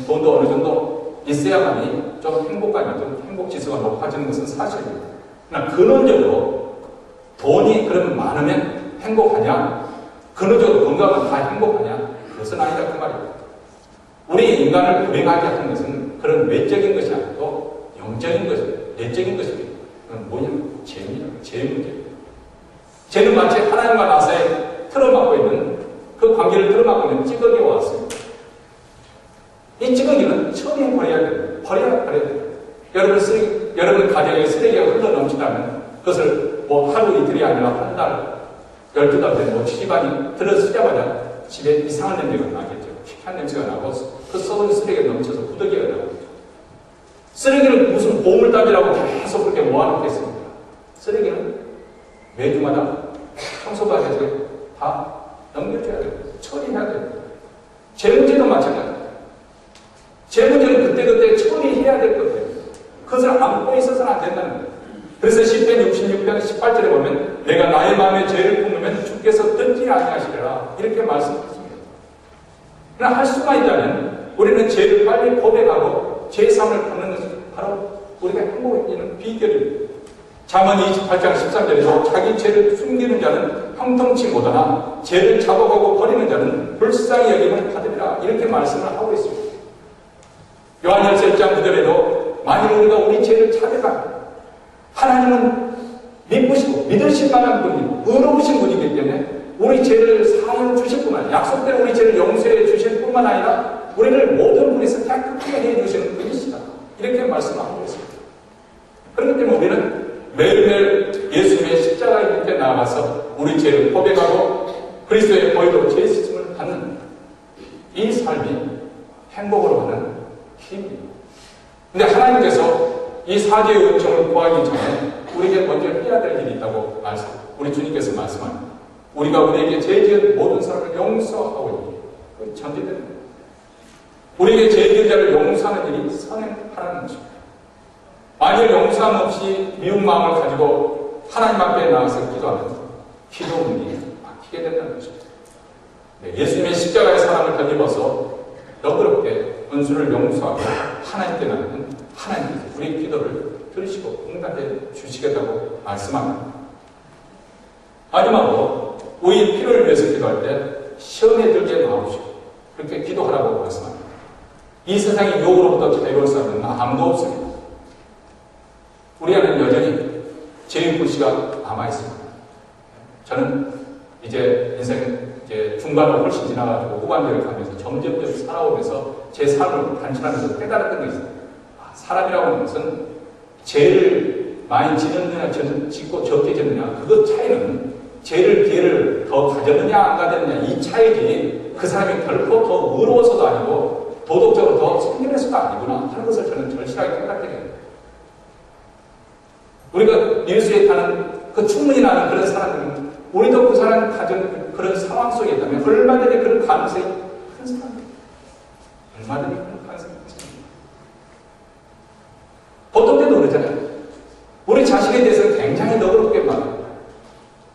돈도 어느 정도 있어야만이 좀 행복감이, 좀 행복지수가 높아지는 것은 사실입니다. 그러나 근원적으로 돈이 그러면 많으면 행복하냐? 근원적으로 건강은 다 행복하냐? 그것은 아니다 그 말입니다. 우리 인간을 불행하게 하는 것은 그런 외적인 것이 아니고 영적인 것입니다. 내적인 것입니다. 그건 뭐냐면 죄입니다. 죄의 문제입니다. 죄는 마치 하나님과 나 사이에 틀어막고 있는 그 관계를 틀어막고 있는 찌꺼기와 같습니다. 이 찌꺼기는 처음에 버려야 됩니다. 버려야 됩니다. 여러분 가정에 쓰레기가 흘러 넘치다면 그것을 뭐 하루 이틀이 아니라 한 달, 12달 되면 집안이 들어서자마자 집에 이상한 냄새가 나겠죠. 희한 냄새가 나고 그 썩은 쓰레기가 넘쳐서 구더기가 나오겠죠. 쓰레기를 무슨 보물단지라고 계속 그렇게 모아놓겠습니까? 쓰레기는 매주마다 청소받아서 다 넘겨줘야 됩니다. 처리해야 됩니다. 제 문제도 마찬가지입니다. 제 문제는 그때그때 처리해야 될 것들입니다. 그것을 안고 있어서는 안 된다는 거예요. 그래서 시편 66편 18절에 보면 내가 나의 마음에 죄를 품으면 주께서 듣지 아니하시리라 이렇게 말씀하셨습니다. 그러나 할 수만 있다면 우리는 죄를 빨리 고백하고 죄사함을 받는 것이 바로 우리가 행복해지는 비결입니다. 잠언 28장 13절에도 자기 죄를 숨기는 자는 형통치 못하나 죄를 잡아가고 버리는 자는 불쌍히 여김을 받으리라 이렇게 말씀을 하고 있습니다. 요한일서 1장 9절에도 만일 우리가 우리 죄를 자백하면 하나님은 믿으시고 믿으실 만한 분이고 의로우신 분이기 때문에 우리 죄를 사하여 주실 뿐만 아니라 약속대로 우리 죄를 용서해 주실 뿐만 아니라 우리를 모든 분에서 깨끗하게 해주시는 분이시다. 이렇게 말씀하고 있습니다. 그렇기 때문에 우리는 매일매일 예수님의 십자가의 밑에 나아가서 우리 죄를 고백하고 그리스도의 보혈로 죄 씻음을 받는 이 삶이 행복으로 가는 힘입니다. 근데 하나님께서 이 사죄의 은총을 구하기 전에 우리에게 먼저 해야 될 일이 있다고 우리 주님께서 말씀합니다. 우리가 우리에게 죄 지은 모든 사람을 용서하고 있는 그 전제됩니다. 우리에게 죄 지은 자를 용서하는 일이 선행하라는 것입니다. 만일 용서함 없이 미운 마음을 가지고 하나님 앞에 나와서 기도하면 기도 문이 막히게 된다는 것입니다. 예수님의 십자가의 사랑을 덧입어서 너그럽게 은수를 용서하고 하나님께 나가는 하나님께서 우리의 기도를 들으시고 응답해 주시겠다고 말씀합니다. 마지막으로 우리의 필요를 위해서 기도할 때 시험에 들게 나오시고 그렇게 기도하라고 말씀합니다. 이 세상의 유혹으로부터 자유로울 사람은 아무도 없습니다. 우리 안에는 여전히 죄의 불씨가 남아있습니다. 저는 이제 인생 중반을 훨씬 지나가지고 후반기를 가면서 점점 살아오면서 제 삶을 관찰하면서 깨달았던 게 있어요. 사람이라고 하는 것은 죄를 많이 짓느냐 짓고 적게 짓느냐 그것 차이는 죄를 기회를 더 가졌느냐 안 가졌느냐 이 차이지 그 사람이 결코 더 의로워서도 아니고 도덕적으로 더 성결해서도 아니구나 하는 것을 저는 절실하게 깨닫게 됩니다. 우리가 뉴스에 타는 그 충분히 나는 그런 사람들은 우리도 그 사람 가진 그런 상황 속에 있다면 얼마든지 그런 가능성이 큰 사람입니다. 얼마든지 그런 가능성이 큰 사람입니다. 보통 때도 그러잖아요. 우리 자신에 대해서는 굉장히 너그럽게 말합니다.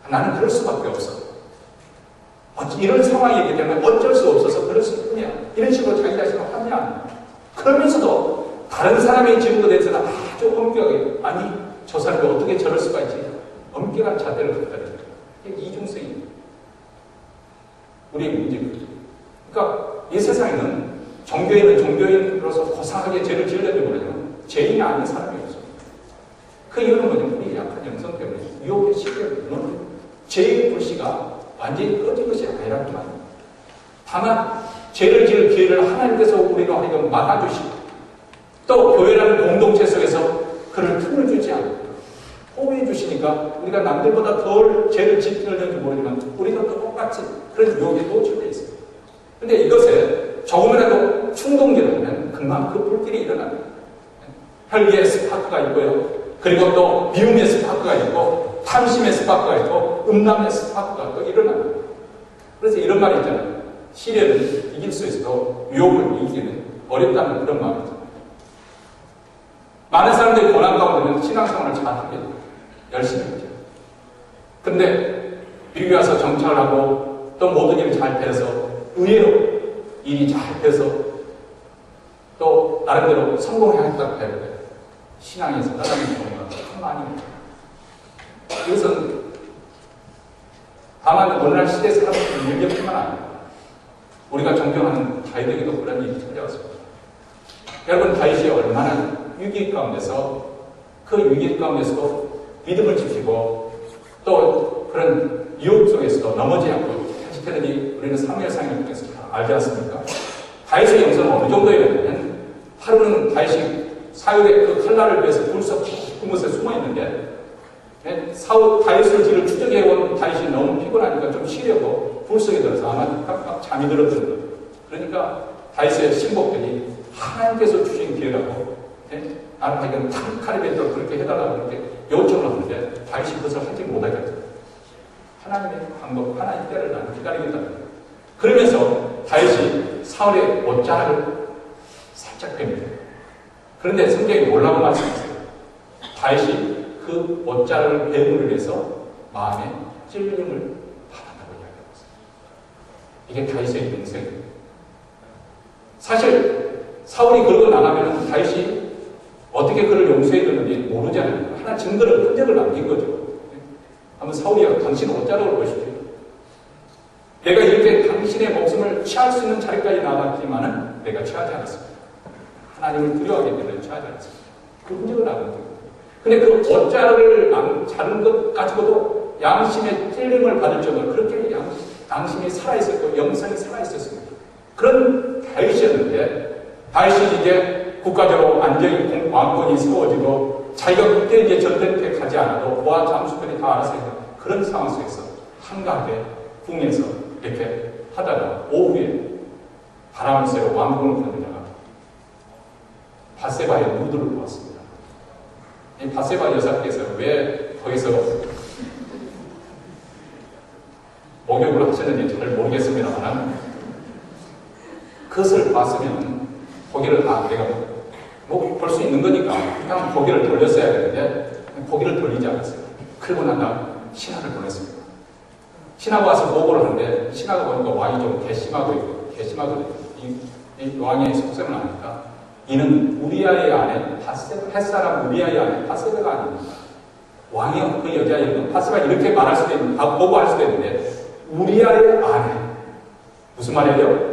나는 그럴 수밖에 없어. 이런 상황이기 때문에 어쩔 수 없어서 그럴 수 있느냐. 이런 식으로 자기 자신을 합리합니다. 그러면서도 다른 사람의 질문에 대해서는 아주 엄격하게 아니 저 사람이 어떻게 저럴 수가 있지. 엄격한 잣대를 갖다 줍니다. 이게 이중성입니다. 우리의 문제입니다. 그러니까 이 세상에는 종교인은 종교인으로서 고상하게 죄를 지으려고 모르지만 죄인이 아닌 사람이 없습니다. 그 이유는 뭐냐면 우리 약한 영성 때문에 유혹의 시기를 무너뜨립니다. 죄의 불씨가 완전히 꺼진 것이 아니라고 말입니다. 다만 죄를 지을 기회를 하나님께서 우리로 하여금 막아주시고 또 교회라는 공동체 속에서 그를 틈을 주지 않고 호흡해 주시니까 우리가 남들보다 덜 죄를 짓는지 모르지만 우리도 똑같이 그런 유혹에 노출되어 있습니다. 그런데 이것에 조금이라도 충동적이면 금방 그 불길이 일어납니다. 혈기의 스파크가 있고요. 그리고 또 미움의 스파크가 있고 탐심의 스파크가 있고 음란의 스파크가 또 일어납니다. 그래서 이런 말이 있잖아요. 시련을 이길 수 있어도 유혹을 이기기는 어렵다는 그런 말이죠. 많은 사람들이 고난 가운데는 신앙생활을 잘 합니다. 열심히 하죠. 근데 미국에 와서 정착을 하고 또 모든 일이 잘 돼서 의외로 일이 잘 돼서 또 나름대로 성공했다고 해야 돼요. 신앙에서 따라가는 경우가 참 많이 있습니다. 이것은 다만 오늘날 시대 사람들의 문제뿐만 아니라 우리가 존경하는 다윗에게도 그런 일이 찾아왔습니다. 여러분 다윗이 얼마나 위기 가운데서 그 위기 가운데서도 믿음을 지키고 또 그런 유혹 속에서도 넘어지지 않고 지켰는지 우리는 사무엘상을 통해서 알지 않습니까? 다윗의 영성은 어느 정도였냐면 하루는 다윗이 사울의 그 칼날을 위해서 불석 깊은 곳에 숨어 있는데 다윗을 뒤를 추적해온 다윗이 너무 피곤하니까 좀 쉬려고 불속에 들어서 아마 깜빡 잠이 들었던 거예요. 그러니까 다윗의 신복들이 하나님께서 주신 기회라고 나는 하여간 칼이라도 그렇게 해달라고 그렇게 요청을 하는데 다윗이 그것을 하지 못하겠다. 하나님의 방법, 하나님의 때를 나는 기다리겠다는 거예요. 그러면서 다윗이 사울의 옷자락을 살짝 뺍니다. 그런데 성경이 놀라운 말씀이세요. 다윗이 그 옷자락을 뱀으로 위해서 마음에 찔림을 받았다고 이야기하고 있습니다. 이게 다윗의 인생입니다. 사실 사울이 그러고 나가면 다윗이 어떻게 그를 용서해 줬는지 모르잖아요. 하나 증거를, 흔적을 남긴 거죠. 한번 사울이야, 당신 옷자락을 보십시오. 내가 이렇게 당신의 목숨을 취할 수 있는 자리까지 나갔지만은 내가 취하지 않았습니다. 하나님을 두려워하기 때문에 취하지 않았습니다. 그 흔적을 남긴 거예요. 근데 그 옷자락을 자른 것 가지고도 양심의 찔림을 받을 정도로 그렇게 양심이 살아있었고 영성이 살아있었습니다. 그런 다윗이었는데 다윗이 이제 국가적으로 안정이 왕권이 세워지고 자기가 그때 이제 전쟁터에 가지 않아도 보아 장수들이 다 알아서 했던 그런 상황 속에서 한가하게 궁에서 이렇게 하다가 오후에 바람을 쐬러 왕궁을 가느냐가 바세바의 무드를 보았습니다. 이 바세바 여사께서 왜 거기서 목욕을 하셨는지 잘 모르겠습니다만 그것을 봤으면 고개를 내가 뭐 볼 수 있는 거니까 그냥 고개를 돌렸어야 되는데 고개를 돌리지 않았어요. 그리고 난 신하를 보냈습니다. 신하가 와서 보고를 하는데 신하가 보니까 왕이 좀 괘씸하고 있고 이 왕의 속셈을 아니까 이는 우리아의 아내 햇사람 우리아의 아내 바세바가 아닙니다. 왕이 그 여자애는 바세바가 이렇게 말할 수도 있는데 보고할 수도 있는데 우리아의 아내 무슨 말이에요?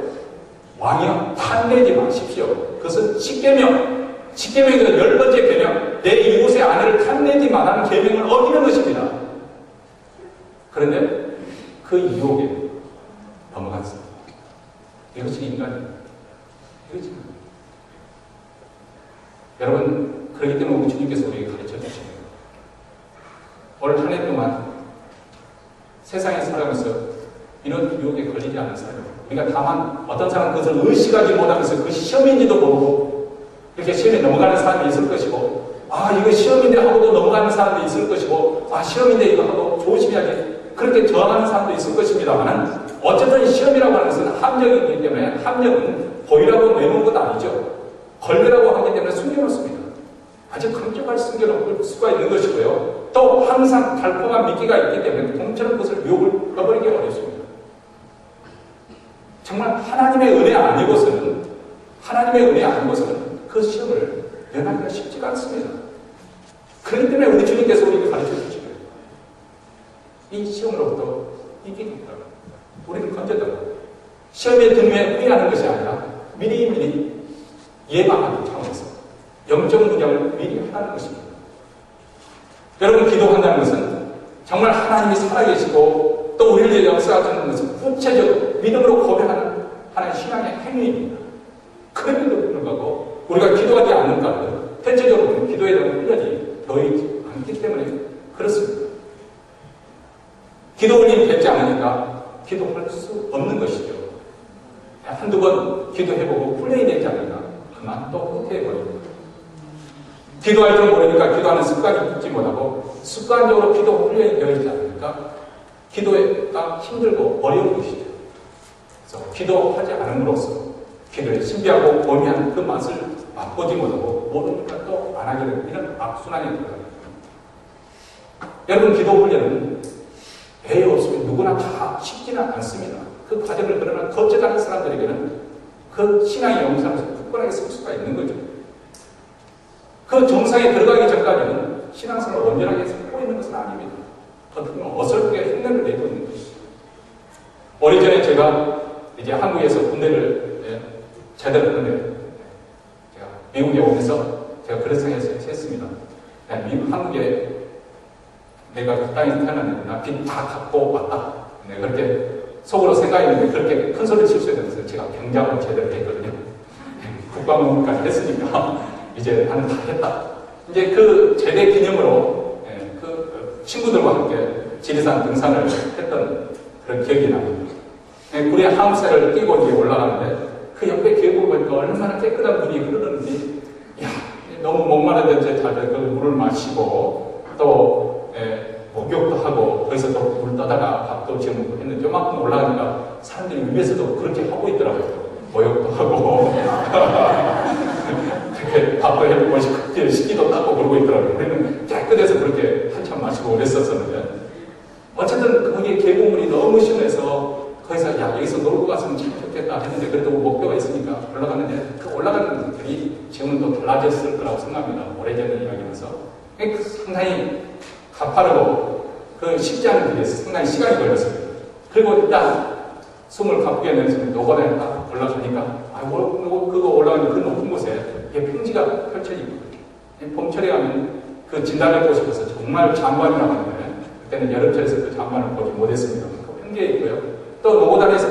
왕이요 탐내지 마십시오. 그것은 십계명. 십계명의 10번째 계명. 내 이웃의 아내를 탐내지 말라는 계명을 어기는 것입니다. 그런데 그 유혹에 넘어가 이것이 인간이에요. 이것이 여러분, 그렇기 때문에 우리 주님께서 우리에게 가르쳐 주시는 거예요. 올 한 해 동안 세상에 살아가면서 이런 유혹에 걸리지 않은 사람, 우리가 다만 어떤 사람은 그것을 의식하지 못하면서 그것이 시험인지도 모르고 이렇게 시험에 넘어가는 사람이 있을 것이고, 아 이거 시험인데 하고도 넘어가는 사람도 있을 것이고, 아 시험인데 이거 하고 조심해야지, 그렇게 저항하는 사람도 있을 것입니다만, 어쨌든 시험이라고 하는 것은 함정이기 때문에, 함정은 보이라고 내놓은 것도 아니죠. 걸레라고 하기 때문에 숨겨놓습니다. 아주 깜짝할 숨겨놓을 수가 있는 것이고요. 또 항상 달콤한 미끼가 있기 때문에 동처럼 그것을 유혹을 꺼버리기 어렵습니다. 정말 하나님의 은혜 아니고서는 그 시험을 면하기가 쉽지가 않습니다. 그렇기 때문에 우리 주님께서 우리에게 가르쳐 주시고요. 이 시험으로부터 이기니까 우리를 건져달라. 시험에 든 후에 후회하는 것이 아니라 미리 예방하는 차원에서 영적 문양을 미리 하는 것입니다. 여러분, 기도한다는 것은 정말 하나님이 살아계시고 또 우리를 위해 역사하시는 것은 구체적으로 믿음으로 고백하는 하나의 신앙의 행위입니다. 그럼에도 불구하고 우리가 기도하지 않는 가운데 대체적으로 기도에 대한 훈련이 되어 있지 않기 때문에 그렇습니다. 기도 훈련이 되지 않으니까 기도할 수 없는 것이죠. 한두 번 기도해보고 훈련이 되지 않으니까 그만 또 후퇴해버립니다. 기도할 줄 모르니까 기도하는 습관이 붙지 못하고 습관적으로 기도 훈련이 되어 있지 않으니까 기도가 힘들고 어려운 것이죠. 그래서 기도하지 않음으로써 기도에 신비하고 고미한 그 맛을 맛보지 못하고 모르니까 또 안 하게 되는 이런 악순환이 들어갑니다. 여러분, 기도 훈련은 배에 없으면 누구나 다 쉽지는 않습니다. 그 과정을 그러나 거쳐가는 사람들에게는 그 신앙의 영상에서 굳건하게 설 수가 있는 거죠. 그 정상에 들어가기 전까지는 신앙생활을 온전하게 살고 있는 것은 아닙니다. 어떻게 보면 어설프게 흉내를 내고 있는 것이죠. 오래전에 제가 이제 한국에서 군대를 제대로 했는데, 제가 미국에 오면서 제가 그런 생각을 했습니다. 미국, 한국에 내가 그 땅에서 태어났는데 나 빚 다 갚고 왔다. 그렇게 속으로 생각했는데 그렇게 큰 소리를 칠 수 있는 것을 제가 경작을 제대로 했거든요. 국방부까지 했으니까 이제 나는 다 했다. 이제 그 제대 기념으로 그 친구들과 함께 지리산 등산을 했던 그런 기억이 납니다. 구리 하우스를 뛰고 이제 올라가는데 그 옆에 계곡을 보니까 얼마나 깨끗한 물이 흐르는지, 야, 너무 목마르던데 다들 그 물을 마시고 또 목욕도 하고 거기서 또 물 떠다가 밥도 지어 먹고 했는데 요만큼 올라가니까 사람들이 위에서도 그렇게 하고 있더라고요. 목욕도 하고 이렇게 밥도 해보고 식기도 닦고 그러고 있더라고요. 우리는 깨끗해서 그렇게 한참 마시고 그랬었는데, 어쨌든 거기에 계곡물이 너무 심해서 거기서 야 여기서 놀고 갔으면 참 좋겠다 했는데, 그래도 목표가 있으니까 올라갔는데 그 올라가는 길이 지금은 또 달라졌을 거라고 생각합니다. 오래전 이야기면서 상당히 가파르고 그 쉽지 않은 길에서 상당히 시간이 걸렸습니다. 그리고 일단 숨을 가쁘게 내면서 노고단에 딱 올라가니까 그거 올라가는 그 높은 곳에 평지가 펼쳐지거든요. 봄철에 가면 그 진달래 꽃이 있어서 정말 장관이라고 하는데, 그때는 여름철에서 그 장관을 보지 못했습니다. 그 평지에 있고요. 또 노고단에서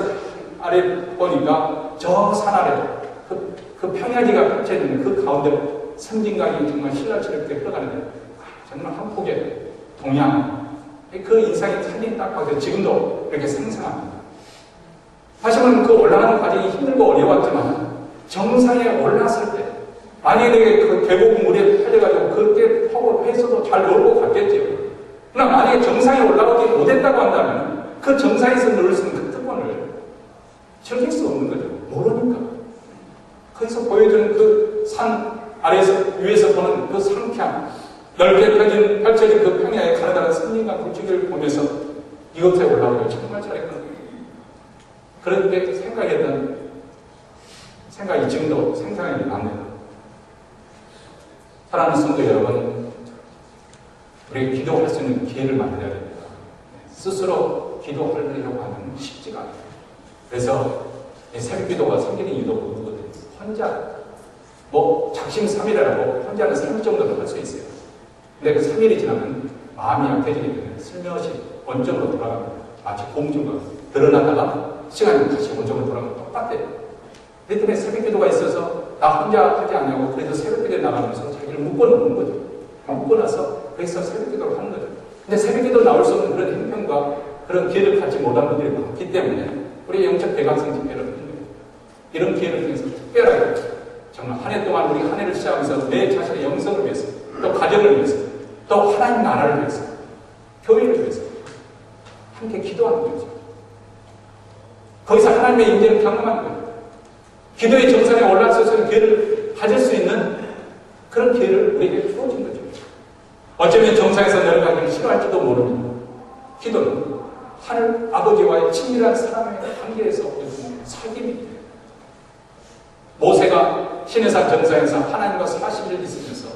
아래 보니까 저 산 아래 그 평야지가 펼쳐지는 그 가운데로 섬진강이 정말 신라스럽게 흘러가는데, 정말 한 폭의 동양, 그 인상이 사진이 딱 봐도 지금도 이렇게 상상합니다. 다시 말하면 그 올라가는 과정이 힘들고 어려웠지만 정상에 올랐을 때 만약에 그 계곡 물에 팔려가지고 그렇게 폭을 해서도 잘 놀고 갔겠죠. 그러나 만약에 정상에 올라오지 못했다고 한다면 그 정상에서 누릴 수 있는 그 특권을 즐길 수 없는 거죠. 모르니까. 거기서 보여주는 그 산 아래에서 위에서 보는 그 상쾌함, 넓게 펼쳐진 그 평야에 가느다란森林과 굵직을 보면서 이곳에 올라오기를 정말 잘했거든요. 그런데 생각했던 생각이 지금도 생생하게 납니다. 사랑하는 성도 여러분, 우리가 기도할 수 있는 기회를 만들어야 됩니다. 스스로 기도하려고 하면 쉽지가 않아요. 그래서 새벽 기도가 생기는 이유도 그거거든요. 혼자 작심삼일이라고 혼자는 3일 정도는 할 수 있어요. 근데 그 3일이 지나면 마음이 약해지기 때문에 슬며시 원점으로 돌아갑니다. 마치 곰주가 드러나다가 시간이 다시 원점으로 돌아가면 똑같아요. 그렇기 때문에 새벽 기도가 있어서 나 혼자 하지 않냐고 그래서 새벽 기도에 나가면서 자기를 묶어놓는 거죠. 묶어놔서 거기서 새벽 기도를 하는 거죠. 근데 새벽 기도 나올 수 없는 그런 형편과 그런 기회를 갖지 못한 분들이 많기 때문에 우리 영적 대각성 집회를 하는 거예요. 이런 기회를 통해서 특별하게 정말 한 해 동안 우리 한 해를 시작하면서 내 자신의 영성을 위해서 또 가정을 위해서 또 하나님 나라를 위해서 교회를 위해서 함께 기도하는 거죠. 거기서 하나님의 임재를 경험하는 거예요. 기도의 정상에 올라서서는 기회를 가질 수 있는 그런 기회를 우리에게 주어진 거죠. 어쩌면 정상에서 내려가기를 싫어할지도 모릅니다. 기도는 하늘 아버지와의 친밀한 사람의 관계에서 오는 사귐입니다. 모세가 시내산 정상에서 하나님과 40일 있으면서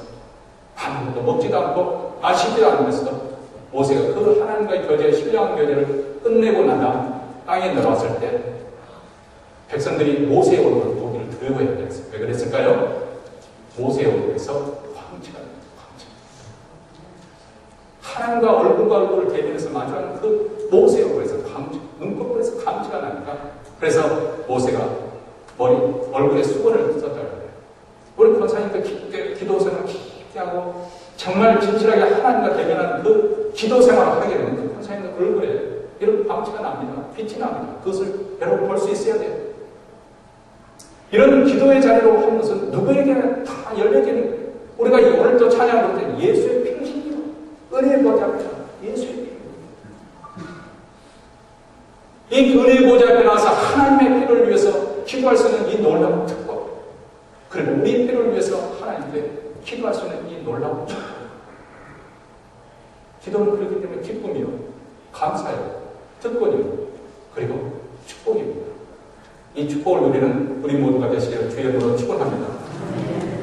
아무것도 먹지도 않고 마시지도 않으면서도 모세가 그 하나님과의 교제, 신령한 교제를 끝내고 난 다음 땅에 내려왔을 때 백성들이 모세의 얼굴을 보기를 두려워해야 했어요. 왜 그랬을까요? 모세의 얼굴에서 광채가 납니다. 하나님과 얼굴과 얼굴을 대면해서 마주하는 그 모세의 얼굴에서 광채, 눈꺼풀에서 광채가 나니까 그래서 모세가 얼굴에 수건을 썼다고 해요. 우리 권사님도 기도 생활을 깊게 하고 정말 진실하게 하나님과 대면하는 그 기도 생활을 하게 되면 그 권사님의 얼굴에 이런 광채가 납니다. 빛이 납니다. 그것을 여러분 볼 수 있어야 돼요. 이런 기도의 자리로 하는 것은 누구에게나 다 열려지는 거예요. 우리가 오늘 또 찬양할 때 예수의 피신이요. 은혜의 보좌 앞에 예수의 피. 이 은혜의 보좌 앞에 나와서 하나님의 피를 위해서 기도할 수 있는 이 놀라운 특권. 그리고 우리 피를 위해서 하나님께 기도할 수 있는 이 놀라운 축복. 기도는 그렇기 때문에 기쁨이요. 감사요. 특권이요. 그리고 축복입니다. 이 축복을 누리는 우리 모두가 되시기를 주의 이름으로 축복합니다.